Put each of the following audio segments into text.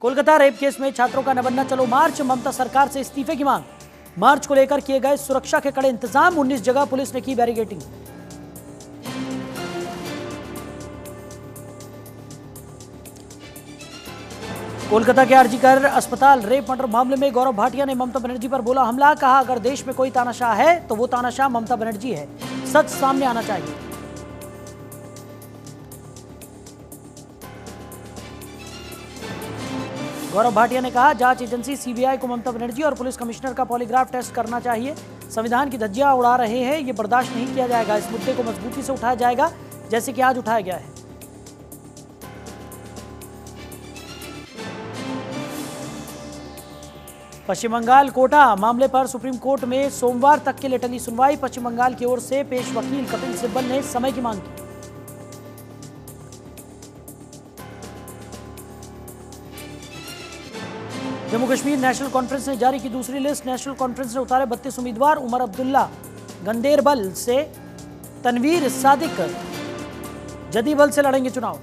Kolkata rape case में छात्रों का न बनना चलो मार्च, ममता सरकार से इस्तीफे की मांग। मार्च को लेकर किए गए सुरक्षा के कड़े इंतजाम, 19 जगह पुलिस ने की बैरिकेडिंग। कोलकाता के आरजीकर अस्पताल रेप मर्डर मामले में गौरव भाटिया ने ममता बनर्जी पर बोला हमला। कहा अगर देश में कोई तानाशाह है तो वो तानाशाह ममता बनर्जी है, सच सामने आना चाहिए। गौरव भाटिया ने कहा जांच एजेंसी सीबीआई को ममता बनर्जी और पुलिस कमिश्नर का पॉलीग्राफ टेस्ट करना चाहिए। संविधान की धज्जियां उड़ा रहे हैं, ये बर्दाश्त नहीं किया जाएगा। इस मुद्दे को मजबूती से उठाया जाएगा जैसे कि आज उठाया गया है। पश्चिम बंगाल कोटा मामले पर सुप्रीम कोर्ट में सोमवार तक के लिए टली सुनवाई। पश्चिम बंगाल की ओर से पेश वकील कपिल सिब्बल ने समय की मांग की। जम्मू कश्मीर नेशनल कॉन्फ्रेंस ने जारी की दूसरी लिस्ट। नेशनल कॉन्फ्रेंस ने उतारे 32 उम्मीदवार। उमर अब्दुल्ला गंदेरबल से, तनवीर सादिक जदीबल से लड़ेंगे चुनाव।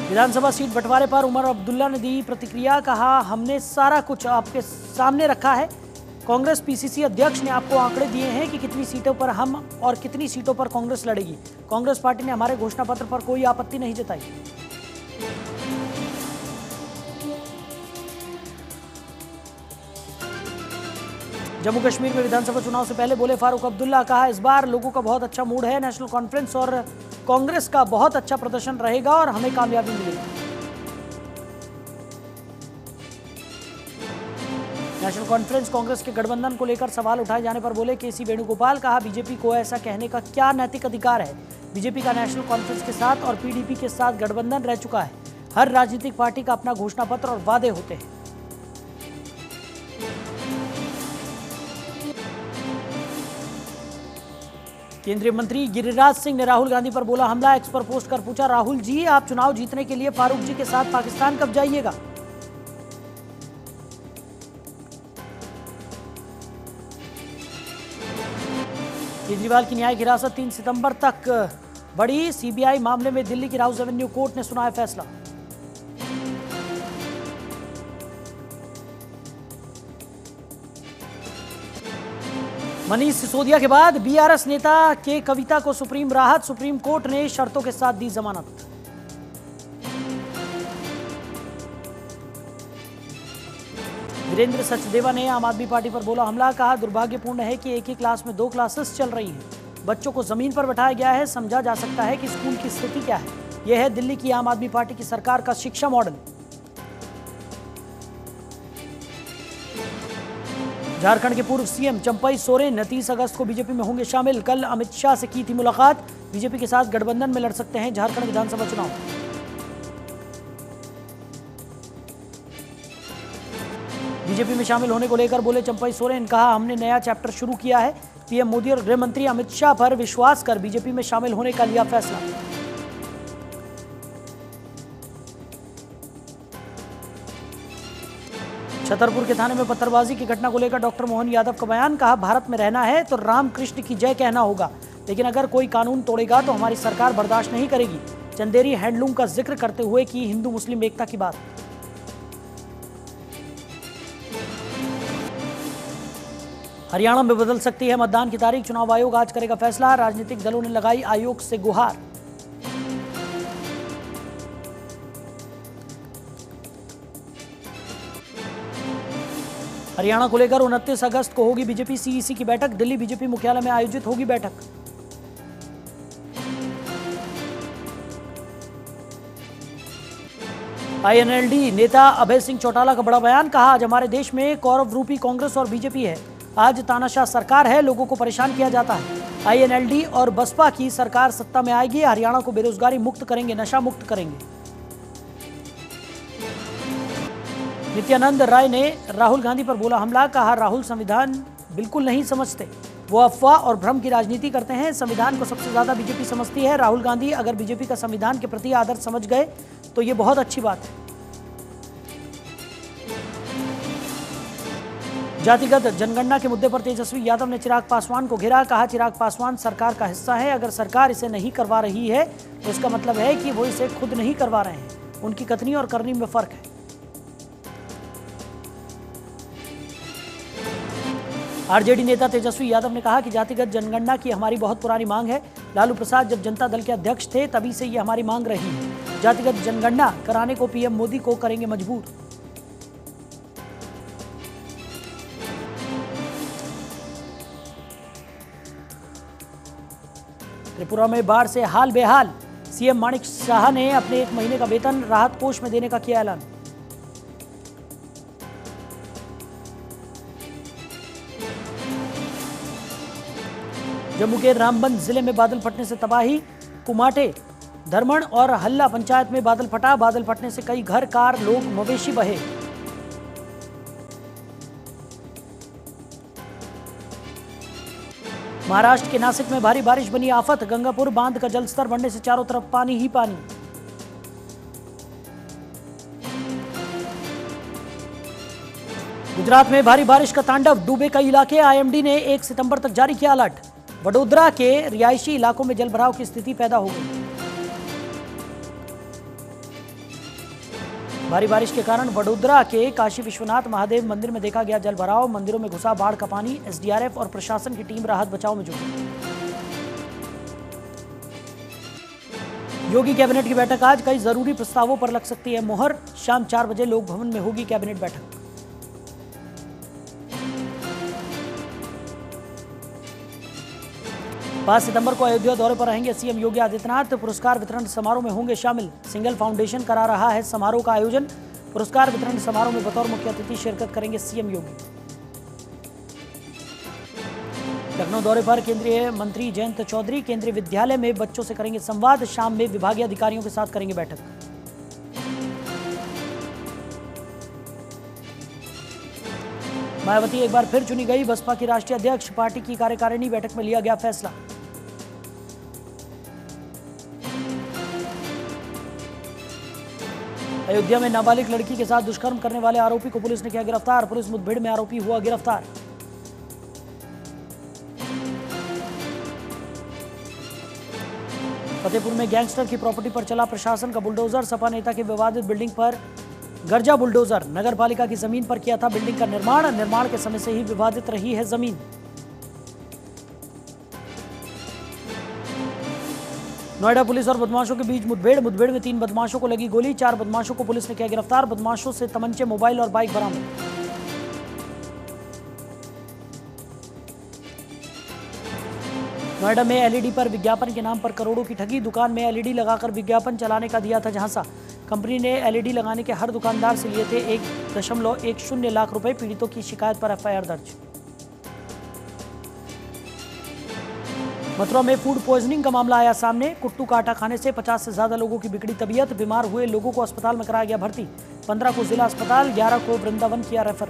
विधानसभा सीट बंटवारे पर उमर अब्दुल्ला ने दी प्रतिक्रिया। कहा हमने सारा कुछ आपके सामने रखा है। कांग्रेस पीसीसी अध्यक्ष ने आपको आंकड़े दिए हैं कि कितनी सीटों पर हम और कितनी सीटों पर कांग्रेस लड़ेगी। कांग्रेस पार्टी ने हमारे घोषणा पत्र पर कोई आपत्ति नहीं जताई। जम्मू कश्मीर में विधानसभा चुनाव से पहले बोले फारूक अब्दुल्ला। कहा इस बार लोगों का बहुत अच्छा मूड है। नेशनल कॉन्फ्रेंस और कांग्रेस का बहुत अच्छा प्रदर्शन रहेगा और हमें कामयाबी मिलेगी। नेशनल कॉन्फ्रेंस कांग्रेस के गठबंधन को लेकर सवाल उठाए जाने पर बोले केसी वेणुगोपाल। कहा बीजेपी को ऐसा कहने का क्या नैतिक अधिकार है। बीजेपी का नेशनल कॉन्फ्रेंस के साथ और पीडीपी के साथ गठबंधन रह चुका है। हर राजनीतिक पार्टी का अपना घोषणा पत्र और वादे होते हैं। केंद्रीय मंत्री गिरिराज सिंह ने राहुल गांधी पर बोला हमला। एक्स पर पोस्ट कर पूछा राहुल जी आप चुनाव जीतने के लिए फारूक जी के साथ पाकिस्तान कब जाइएगा। केजरीवाल की न्यायिक हिरासत 3 सितंबर तक बढ़ी। सीबीआई मामले में दिल्ली की राउज एवेन्यू कोर्ट ने सुनाया फैसला। मनीष सिसोदिया के बाद बीआरएस नेता के कविता को सुप्रीम राहत। सुप्रीम कोर्ट ने शर्तों के साथ दी जमानत। वीरेंद्र सचदेवा ने आम आदमी पार्टी पर बोला हमला। कहा दुर्भाग्यपूर्ण है कि एक ही क्लास में 2 क्लासेस चल रही हैं। बच्चों को जमीन पर बैठाया गया है। समझा जा सकता है कि स्कूल की स्थिति क्या है। यह है दिल्ली की आम आदमी पार्टी की सरकार का शिक्षा मॉडल। झारखंड के पूर्व सीएम चंपई सोरेन 30 अगस्त को बीजेपी में होंगे शामिल। कल अमित शाह से की थी मुलाकात। बीजेपी के साथ गठबंधन में लड़ सकते हैं झारखंड विधानसभा चुनाव। बीजेपी में शामिल होने को लेकर बोले चंपई सोरेन। कहा हमने नया चैप्टर शुरू किया है। पीएम मोदी और गृह मंत्री अमित शाह पर विश्वास कर बीजेपी में शामिल होने का लिया फैसला। छतरपुर के थाने में पत्थरबाजी की घटना को लेकर डॉक्टर मोहन यादव का बयान। कहा भारत में रहना है तो रामकृष्ण की जय कहना होगा, लेकिन अगर कोई कानून तोड़ेगा तो हमारी सरकार बर्दाश्त नहीं करेगी। चंदेरी हैंडलूम का जिक्र करते हुए की हिंदू मुस्लिम एकता की बात। हरियाणा में बदल सकती है मतदान की तारीख। चुनाव आयोग आज करेगा फैसला। राजनीतिक दलों ने लगाई आयोग से गुहार। हरियाणा को लेकर 29 अगस्त को होगी बीजेपी सीईसी की बैठक। दिल्ली बीजेपी मुख्यालय में आयोजित होगी बैठक। आईएनएलडी नेता अभय सिंह चौटाला का बड़ा बयान। कहा आज हमारे देश में कौरव रूपी कांग्रेस और बीजेपी है। आज तानाशाह सरकार है, लोगों को परेशान किया जाता है। आईएनएलडी और बसपा की सरकार सत्ता में आएगी। हरियाणा को बेरोजगारी मुक्त करेंगे, नशा मुक्त करेंगे। नित्यानंद राय ने राहुल गांधी पर बोला हमला। कहा राहुल संविधान बिल्कुल नहीं समझते, वो अफवाह और भ्रम की राजनीति करते हैं। संविधान को सबसे ज्यादा बीजेपी समझती है। राहुल गांधी अगर बीजेपी का संविधान के प्रति आदर समझ गए तो ये बहुत अच्छी बात है। जातिगत जनगणना के मुद्दे पर तेजस्वी यादव ने चिराग पासवान को घेरा। कहा, चिराग पासवान सरकार का हिस्सा है, अगर सरकार इसे नहीं करवा रही है तो इसका मतलब है कि वो इसे खुद नहीं करवा रहे हैं। उनकी कथनी और करनी में फर्क है। आरजेडी नेता तेजस्वी यादव ने कहा कि जातिगत जनगणना की हमारी बहुत पुरानी मांग है। लालू प्रसाद जब जनता दल के अध्यक्ष थे तभी से ये हमारी मांग रही है। जातिगत जनगणना कराने को पीएम मोदी को करेंगे मजबूर। त्रिपुरा में बाढ़ से हाल बेहाल। सीएम माणिक साहा ने अपने 1 महीने का वेतन राहत कोष में देने का किया ऐलान। जम्मू के रामबन जिले में बादल फटने से तबाही। कुमाटे, धरमण और हल्ला पंचायत में बादल फटा। बादल फटने से कई घर, कार, लोग, मवेशी बहे। महाराष्ट्र के नासिक में भारी बारिश बनी आफत। गंगापुर बांध का जलस्तर बढ़ने से चारों तरफ पानी ही पानी। गुजरात में भारी बारिश का तांडव। डूबे कई इलाके। आईएमडी ने 1 सितंबर तक जारी किया अलर्ट। वडोदरा के रिहायशी इलाकों में जलभराव की स्थिति पैदा हो गई। भारी बारिश के कारण वडोदरा के काशी विश्वनाथ महादेव मंदिर में देखा गया जलभराव। मंदिरों में घुसा बाढ़ का पानी। एसडीआरएफ और प्रशासन की टीम राहत बचाव में जुटी। योगी कैबिनेट की बैठक आज। कई जरूरी प्रस्तावों पर लग सकती है मुहर। शाम 4 बजे लोक भवन में होगी कैबिनेट बैठक। पांच सितंबर को अयोध्या दौरे पर रहेंगे सीएम योगी आदित्यनाथ। पुरस्कार वितरण समारोह में होंगे शामिल। सिंगल फाउंडेशन करा रहा है समारोह का आयोजन। पुरस्कार वितरण समारोह में बतौर मुख्य अतिथि शिरकत करेंगे सीएम योगी। लखनऊ दौरे पर केंद्रीय मंत्री जयंत चौधरी। केंद्रीय विद्यालय में बच्चों से करेंगे संवाद। शाम में विभागीय अधिकारियों के साथ करेंगे बैठक। मायावती एक बार फिर चुनी गई बसपा की राष्ट्रीय अध्यक्ष। पार्टी की कार्यकारिणी बैठक में लिया गया फैसला। अयोध्या में नाबालिग लड़की के साथ दुष्कर्म करने वाले आरोपी को पुलिस ने किया गिरफ्तार। पुलिस मुठभेड़ में आरोपी हुआ गिरफ्तार। फतेहपुर में गैंगस्टर की प्रॉपर्टी पर चला प्रशासन का बुलडोजर। सपा नेता की विवादित बिल्डिंग पर गर्जा बुलडोजर। नगर पालिका की जमीन पर किया था बिल्डिंग का निर्माण। निर्माण के समय से ही विवादित रही है जमीन। नोएडा पुलिस और बदमाशों के बीच मुठभेड़। मुठभेड़ में 3 बदमाशों को लगी गोली। 4 बदमाशों को पुलिस ने किया गिरफ्तार। बदमाशों से तमंचे, मोबाइल और बाइक बरामद। नोएडा में एलईडी पर विज्ञापन के नाम पर करोड़ों की ठगी। दुकान में एलईडी लगाकर विज्ञापन चलाने का दिया था झांसा। कंपनी ने एलईडी लगाने के हर दुकानदार से लिए थे 1.10 लाख रुपए। पीड़ितों की शिकायत पर एफआईआर दर्ज। मथुरा में फूड पॉइजनिंग का मामला आया सामने। कुट्टू का आटा खाने से 50 से ज्यादा लोगों की बिगड़ी तबीयत। बीमार हुए लोगों को अस्पताल में कराया गया भर्ती। 15 को जिला अस्पताल, 11 को वृंदावन किया refer.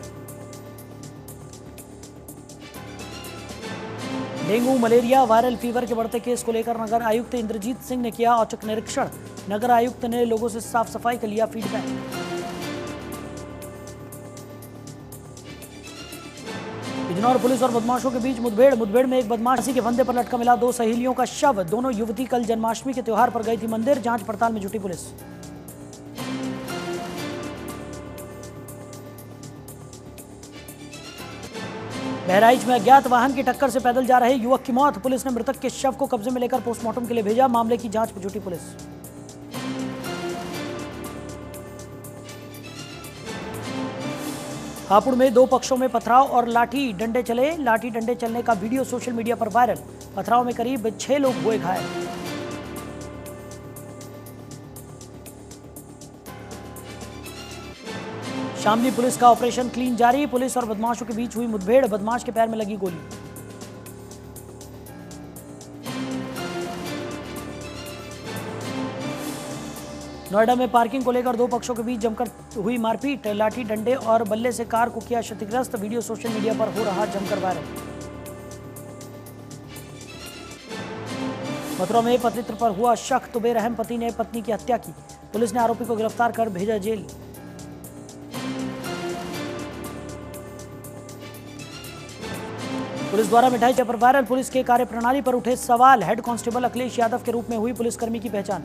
Dengue, malaria, viral fever के बढ़ते केस को लेकर नगर आयुक्त इंद्रजीत सिंह ने किया औचक निरीक्षण। नगर आयुक्त ने लोगों से साफ सफाई का लिया फीडबैक। बिजनौर पुलिस और बदमाशों के बीच मुठभेड़। मुठभेड़ में एक बदमाश के फंदे पर लटका मिला 2 सहेलियों का शव। दोनों युवती कल जन्माष्टमी के त्योहार पर गई थी मंदिर। जांच पड़ताल में जुटी पुलिस। बहराइच में अज्ञात वाहन की टक्कर से पैदल जा रहे युवक की मौत। पुलिस ने मृतक के शव को कब्जे में लेकर पोस्टमार्टम के लिए भेजा। मामले की जांच में जुटी पुलिस। हापुड़ में 2 पक्षों में पथराव और लाठी डंडे चले। लाठी डंडे चलने का वीडियो सोशल मीडिया पर वायरल। पथराव में करीब 6 लोग हुए घायल। शामली पुलिस का ऑपरेशन क्लीन जारी। पुलिस और बदमाशों के बीच हुई मुठभेड़। बदमाश के पैर में लगी गोली। नोएडा में पार्किंग को लेकर 2 पक्षों के बीच जमकर हुई मारपीट। लाठी डंडे और बल्ले से कार को किया क्षतिग्रस्त। वीडियो सोशल मीडिया पर हो रहा जमकर वायरल। मथुरा में पतित्र पर हुआ शक तो बेरहम पति ने पत्नी की हत्या की। पुलिस ने आरोपी को गिरफ्तार कर भेजा जेल। पुलिस द्वारा मिठाई पर वायरल पुलिस के कार्यप्रणाली पर उठे सवाल। हेड कांस्टेबल अखिलेश यादव के रूप में हुई पुलिसकर्मी की पहचान।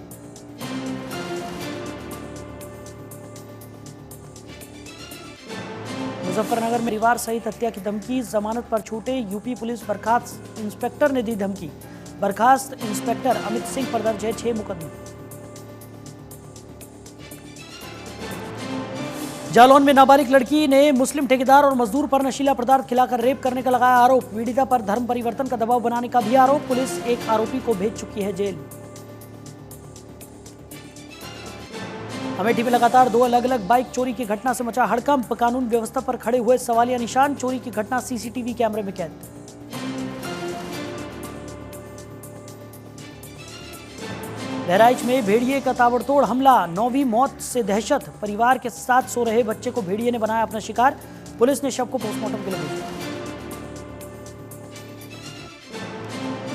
मुजफ्फरनगर में परिवार सहित हत्या की धमकी, जमानत पर छूटे यूपी पुलिस बर्खास्त इंस्पेक्टर ने दी धमकी। बर्खास्त इंस्पेक्टर अमित सिंह पर दर्ज है 6 मुकदमे। जालौन में नाबालिग लड़की ने मुस्लिम ठेकेदार और मजदूर पर नशीला पदार्थ खिलाकर रेप करने का लगाया आरोप। पीड़िता पर धर्म परिवर्तन का दबाव बनाने का भी आरोप। पुलिस एक आरोपी को भेज चुकी है जेल। अमेठी में लगातार 2 अलग अलग बाइक चोरी की घटना से मचा हड़कंप। कानून व्यवस्था पर खड़े हुए सवालिया निशान। चोरी की घटना सीसीटीवी कैमरे में कैद। बहराइच में भेड़िए का ताबड़तोड़ हमला, 9वीं मौत से दहशत। परिवार के साथ सो रहे बच्चे को भेड़िए ने बनाया अपना शिकार। पुलिस ने शव को पोस्टमार्टम के लिए भेजा।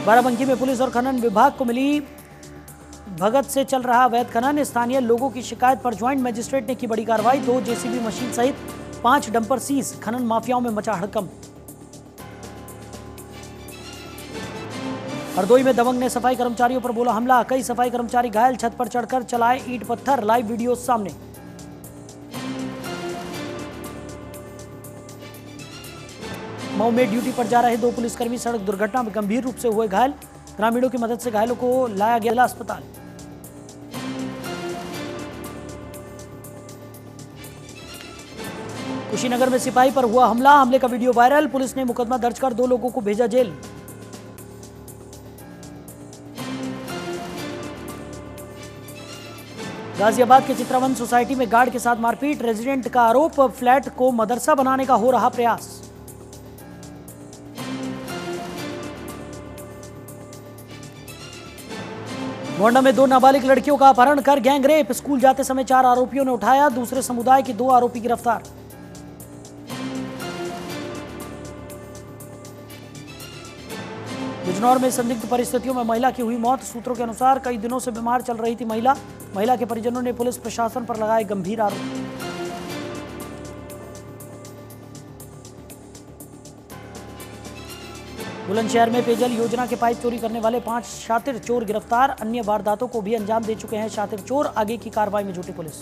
बाराबंकी में पुलिस और खनन विभाग को मिली भगत से चल रहा अवैध खनन। स्थानीय लोगों की शिकायत पर ज्वाइंट मजिस्ट्रेट ने की बड़ी कार्रवाई। 2 जेसीबी मशीन सहित 5 डंपर सीज। खनन माफियाओं में मचा हड़कंप। हरदोई में दबंग ने सफाई कर्मचारियों पर बोला हमला। कई सफाई कर्मचारी घायल। छत पर चढ़कर चलाए ईंट पत्थर। लाइव वीडियो सामने। मऊ में ड्यूटी पर जा रहे 2 पुलिसकर्मी सड़क दुर्घटना में गंभीर रूप से हुए घायल। ग्रामीणों की मदद से घायलों को लाया गया अस्पताल। कुशीनगर में सिपाही पर हुआ हमला। हमले का वीडियो वायरल। पुलिस ने मुकदमा दर्ज कर 2 लोगों को भेजा जेल। गाजियाबाद के चित्रावन सोसाइटी में गार्ड के साथ मारपीट। रेजिडेंट का आरोप, फ्लैट को मदरसा बनाने का हो रहा प्रयास। गोंडा में 2 नाबालिग लड़कियों का अपहरण कर गैंग रेप। स्कूल जाते समय 4 आरोपियों ने उठाया। दूसरे समुदाय के 2 आरोपी गिरफ्तार। बिजनौर में संदिग्ध परिस्थितियों में महिला की हुई मौत। सूत्रों के अनुसार कई दिनों से बीमार चल रही थी महिला। महिला के परिजनों ने पुलिस प्रशासन पर लगाए गंभीर आरोप। बुलंदशहर में पेयजल योजना के पाइप चोरी करने वाले 5 शातिर चोर गिरफ्तार। अन्य वारदातों को भी अंजाम दे चुके हैं शातिर चोर। आगे की कार्रवाई में जुटी पुलिस।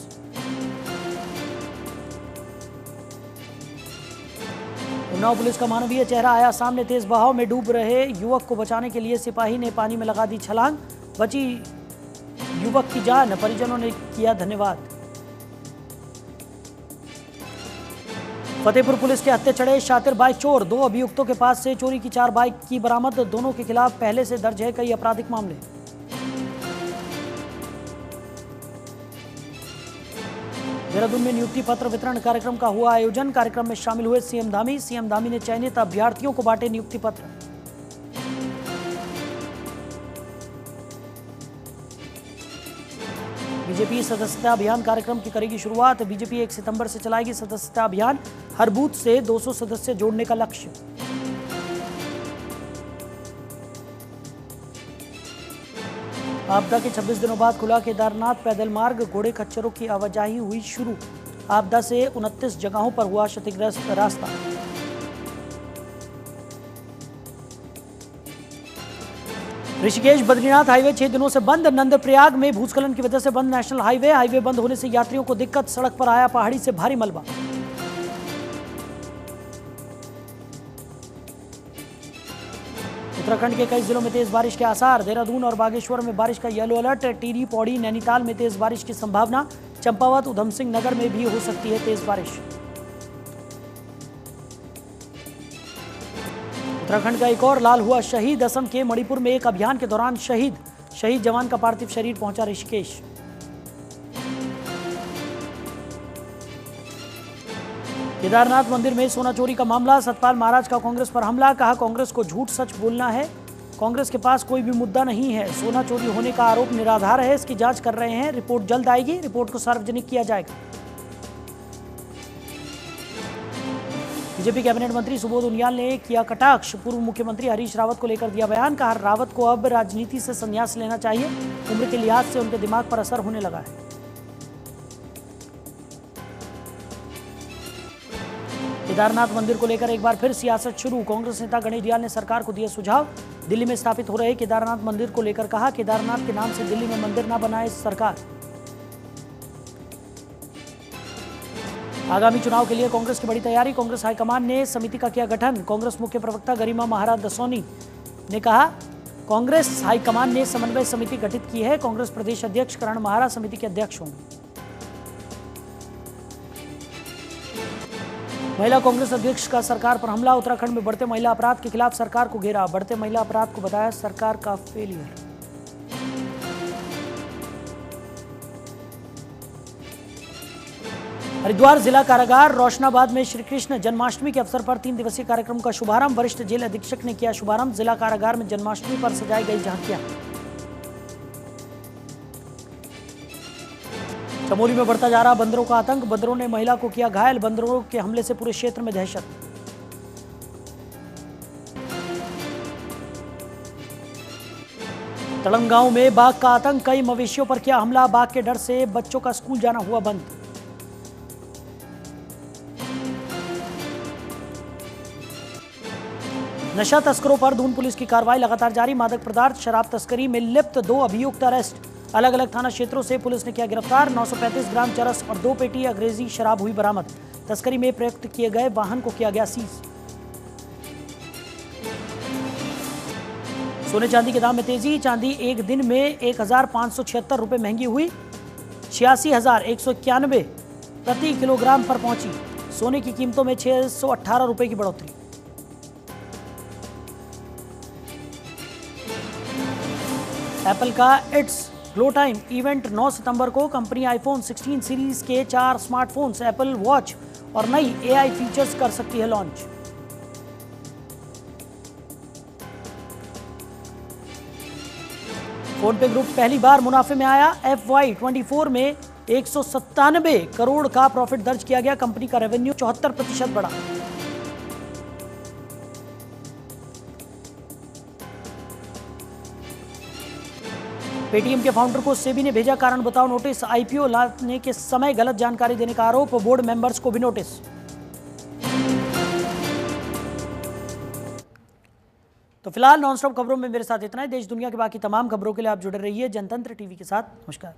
उन्नाव पुलिस का मानवीय चेहरा आया सामने। तेज बहाव में डूब रहे युवक को बचाने के लिए सिपाही ने पानी में लगा दी छलांग। बची युवक की जान। परिजनों ने किया धन्यवाद। फतेहपुर पुलिस के हत्थे चढ़े शातिर बाइक चोर। 2 अभियुक्तों के पास से चोरी की 4 बाइक की बरामद। दोनों के खिलाफ पहले से दर्ज है कई आपराधिक मामले। देहरादून में नियुक्ति पत्र वितरण कार्यक्रम का हुआ आयोजन। कार्यक्रम में शामिल हुए सीएम धामी। सीएम धामी ने चयनित अभ्यर्थियों को बांटे नियुक्ति पत्र। बीजेपी सदस्यता अभियान कार्यक्रम की करेगी शुरुआत। बीजेपी 1 सितंबर से चलाएगी सदस्यता अभियान। हर बूथ से 200 सदस्य जोड़ने का लक्ष्य। आपदा के 26 दिनों बाद खुला केदारनाथ पैदल मार्ग। घोड़े खच्चरों की आवाजाही हुई शुरू। आपदा से 29 जगहों पर हुआ क्षतिग्रस्त रास्ता। ऋषिकेश बद्रीनाथ हाईवे 6 दिनों से बंद। नंदप्रयाग में भूस्खलन की वजह से बंद नेशनल हाईवे। हाईवे बंद होने से यात्रियों को दिक्कत। सड़क पर आया पहाड़ी से भारी मलबा। उत्तराखंड के कई जिलों में तेज बारिश के आसार। देहरादून और बागेश्वर में बारिश का येलो अलर्ट। टिहरी, पौड़ी, नैनीताल में तेज बारिश की संभावना। चंपावत, उधम सिंह नगर में भी हो सकती है तेज बारिश। उत्तराखंड का एक और लाल हुआ शहीद। असम के मणिपुर में एक अभियान के दौरान शहीद जवान का पार्थिव शरीर पहुंचा ऋषिकेश। केदारनाथ मंदिर में सोना चोरी का मामला। सतपाल महाराज का कांग्रेस पर हमला। कहा कांग्रेस को झूठ सच बोलना है। कांग्रेस के पास कोई भी मुद्दा नहीं है। सोना चोरी होने का आरोप निराधार है। इसकी जांच कर रहे हैं। रिपोर्ट जल्द आएगी। रिपोर्ट को सार्वजनिक किया जाएगा। बीजेपी कैबिनेट मंत्री सुबोध उनियाल ने किया कटाक्ष। पूर्व मुख्यमंत्री हरीश रावत को लेकर दिया बयान। कहा रावत को अब राजनीति से संन्यास लेना चाहिए। उम्र के लिहाज से उनके दिमाग पर असर होने लगा है। केदारनाथ मंदिर को लेकर एक बार फिर सियासत शुरू। कांग्रेस नेता गणेश दयाल ने सरकार को दिए सुझाव। दिल्ली में स्थापित हो रहे केदारनाथ मंदिर को लेकर कहा, केदारनाथ के नाम से दिल्ली में मंदिर न बनाए सरकार। आगामी चुनाव के लिए कांग्रेस की बड़ी तैयारी। कांग्रेस हाईकमान ने समिति का किया गठन। कांग्रेस मुख्य प्रवक्ता गरिमा महाराज दसोनी ने कहा, कांग्रेस हाईकमान ने समन्वय समिति गठित की है। कांग्रेस प्रदेश अध्यक्ष करण महाराज समिति के अध्यक्ष होंगे। महिला कांग्रेस अध्यक्ष का सरकार पर हमला। उत्तराखंड में बढ़ते महिला अपराध के खिलाफ सरकार को घेरा। बढ़ते महिला अपराध को बताया सरकार का फेलियर। हरिद्वार जिला कारागार रोशनाबाद में श्री कृष्ण जन्माष्टमी के अवसर पर 3 दिवसीय कार्यक्रम का शुभारंभ। वरिष्ठ जेल अधीक्षक ने किया शुभारंभ। जिला कारागार में जन्माष्टमी पर सजाई गई झांकियां। चमोली में बढ़ता जा रहा बंदरों का आतंक। बंदरों ने महिला को किया घायल। बंदरों के हमले से पूरे क्षेत्र में दहशत। तड़ंग गांव में बाघ का आतंक। कई मवेशियों पर किया हमला। बाघ के डर से बच्चों का स्कूल जाना हुआ बंद। नशा तस्करों पर दून पुलिस की कार्रवाई लगातार जारी। मादक पदार्थ शराब तस्करी में लिप्त 2 अभियुक्त अरेस्ट। अलग अलग थाना क्षेत्रों से पुलिस ने किया गिरफ्तार। 935 ग्राम चरस और 2 पेटी अंग्रेजी शराब हुई बरामद। तस्करी में प्रयुक्त किए गए वाहन को किया गया सीज। सोने चांदी के दाम में तेजी। चांदी एक दिन में 1576 रुपए महंगी हुई। 86,191 प्रति किलोग्राम पर पहुंची। सोने की कीमतों में 618 रुपए की बढ़ोतरी। एप्पल का इट्स ग्लो टाइम इवेंट 9 सितंबर को। कंपनी आईफोन 16 सीरीज के 4 स्मार्टफोन्स, एप्पल वॉच और नई एआई फीचर्स कर सकती है लॉन्च। फोन पे ग्रुप पहली बार मुनाफे में आया। FY24 में 197 करोड़ का प्रॉफिट दर्ज किया गया। कंपनी का रेवेन्यू 74% बढ़ा। पेटीएम के फाउंडर को सेबी ने भेजा कारण बताओ नोटिस। आईपीओ लाने के समय गलत जानकारी देने का आरोप। बोर्ड मेंबर्स को भी नोटिस। तो फिलहाल नॉनस्टॉप खबरों में मेरे साथ इतना ही। देश दुनिया की बाकी तमाम खबरों के लिए आप जुड़े रहिए जनतंत्र टीवी के साथ। नमस्कार।